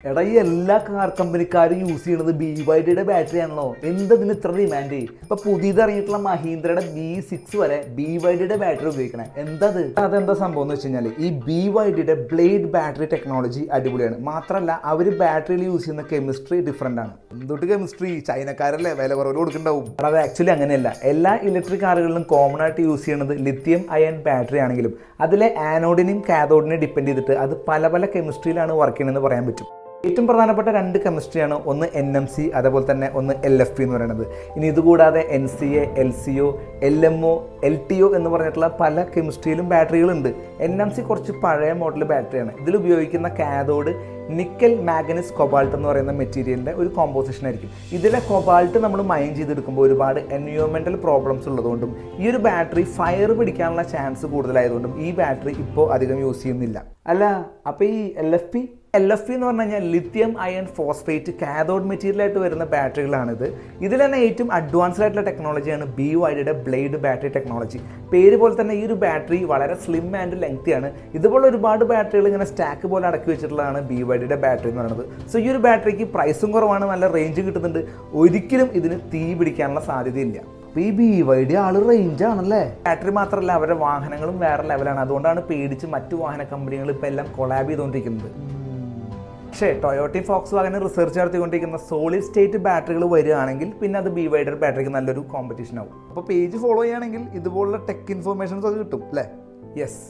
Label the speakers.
Speaker 1: എടാ ഈ എല്ലാ കാർ കമ്പനിക്കാരും യൂസ് ചെയ്യുന്നത് BYDയുടെ ബാറ്ററി ആണല്ലോ. എന്തതിന് ഇത്ര ഡിമാൻഡ്? ഇപ്പൊ പുതിയത് ഇറങ്ങിയിട്ടുള്ള മഹീന്ദ്രയുടെ B6 വരെ BYDയുടെ ബാറ്ററി ഉപയോഗിക്കണേ. അതെന്താ സംഭവം എന്ന് വെച്ച് കഴിഞ്ഞാൽ ഈ BYDയുടെ ബ്ലേഡ് ബാറ്ററി ടെക്നോളജി അടിപൊളിയാണ്. മാത്രമല്ല അവർ ബാറ്ററിയിൽ യൂസ് ചെയ്യുന്ന കെമിസ്ട്രി ഡിഫറെൻ്റ് ആണ്. എന്തൊട്ട് കെമിസ്ട്രി? ചൈനക്കാരല്ലേ വില കുറവ് കൊടുക്കുന്നുണ്ടാവും. അത് ആക്ച്വലി അങ്ങനെയല്ല. എല്ലാ ഇലക്ട്രിക് കാറുകളിലും കോമൺ ആയിട്ട് യൂസ് ചെയ്യുന്നത് ലിഥിയം അയൺ ബാറ്ററി ആണെങ്കിലും അതിലെ ആനോഡിനെയും കാഥോഡിനെയും ഡിപ്പെൻഡ് ചെയ്തിട്ട് അത് പല പല കെമിസ്ട്രിയിലാണ് വർക്ക് ചെയ്യുന്നതെന്ന് പറയാൻ പറ്റും. ഏറ്റവും പ്രധാനപ്പെട്ട രണ്ട് കെമിസ്ട്രിയാണ്, ഒന്ന് NMC, അതേപോലെ തന്നെ ഒന്ന് LFP എന്ന് പറയുന്നത്. ഇനി ഇതുകൂടാതെ NCA, LCO, LMO, LTO എന്ന് പറഞ്ഞിട്ടുള്ള പല കെമിസ്ട്രിയിലും ബാറ്ററികളുണ്ട്. NMC കുറച്ച് പഴയ മോഡൽ ബാറ്ററിയാണ്. ഇതിൽ ഉപയോഗിക്കുന്ന കാഥോഡ് നിക്കൽ മാഗ്നസ് കൊബാൾട്ട് എന്ന് പറയുന്ന മെറ്റീരിയലിൻ്റെ ഒരു കോമ്പോസിഷൻ ആയിരിക്കും. ഇതിലെ കൊബാൾട്ട് നമ്മൾ മൈൻ ചെയ്തെടുക്കുമ്പോൾ ഒരുപാട് എൻവയോൺമെൻറ്റൽ പ്രോബ്ലംസ് ഉള്ളതുകൊണ്ടും ഈ ഒരു ബാറ്ററി ഫയർ പിടിക്കാനുള്ള ചാൻസ് കൂടുതലായതുകൊണ്ടും ഈ ബാറ്ററി ഇപ്പോൾ അധികം യൂസ് ചെയ്യുന്നില്ല. അല്ല അപ്പോൾ ഈ LFP എന്ന് പറഞ്ഞു കഴിഞ്ഞാൽ ലിഥിയം അയൺ ഫോസ്ഫേറ്റ് കാഥോഡ് മെറ്റീരിയലായിട്ട് വരുന്ന ബാറ്ററികളാണിത്. ഇതിൽ തന്നെ ഏറ്റവും അഡ്വാൻസ്ഡ് ആയിട്ടുള്ള ടെക്നോളജിയാണ് BYDയുടെ ബ്ലേഡ് ബാറ്ററി ടെക്നോളജി. പേര് പോലെ തന്നെ ഈ ഒരു ബാറ്ററി വളരെ സ്ലിം ആൻഡ് ലെങ്തിയാണ്. ഇതുപോലെ ഒരുപാട് ബാറ്ററികൾ ഇങ്ങനെ സ്റ്റാക്ക് പോലെ അടക്കി വെച്ചിട്ടുള്ളതാണ് BYDയുടെ ബാറ്ററി എന്ന് പറയുന്നത്. സോ ഈ ഒരു ബാറ്ററിക്ക് പ്രൈസും കുറവാണ്, നല്ല റേഞ്ച് കിട്ടുന്നുണ്ട്. ഒരിക്കലും ഇതിന് തീ പിടിക്കാനുള്ള സാധ്യതയില്ല. അപ്പോൾ ഈ BYD ആള് റേഞ്ച് ആണല്ലേ. ബാറ്ററി മാത്രമല്ല അവരുടെ വാഹനങ്ങളും വേറെ ലെവലാണ്. അതുകൊണ്ടാണ് പേടിച്ച് മറ്റു വാഹന കമ്പനികൾ ഇപ്പോൾ എല്ലാം കൊളാബ് ചെയ്തുകൊണ്ടിരിക്കുന്നത്. പക്ഷേ ടൊയോട്ടയും ഫോക്സ് വാഗനും റിസർച്ച് നടത്തിക്കൊണ്ടിരിക്കുന്ന സോളിഡ് സ്റ്റേറ്റ് ബാറ്ററികൾ വരികയാണെങ്കിൽ പിന്നെ അത് BYDയുടെ ബാറ്ററിക്ക് നല്ലൊരു കോമ്പറ്റീഷൻ ആവും. അപ്പോൾ പേജ് ഫോളോ ചെയ്യുകയാണെങ്കിൽ ഇതുപോലുള്ള ടെക് ഇൻഫർമേഷൻസ് ഒക്കെ കിട്ടും അല്ലേ? യെസ്.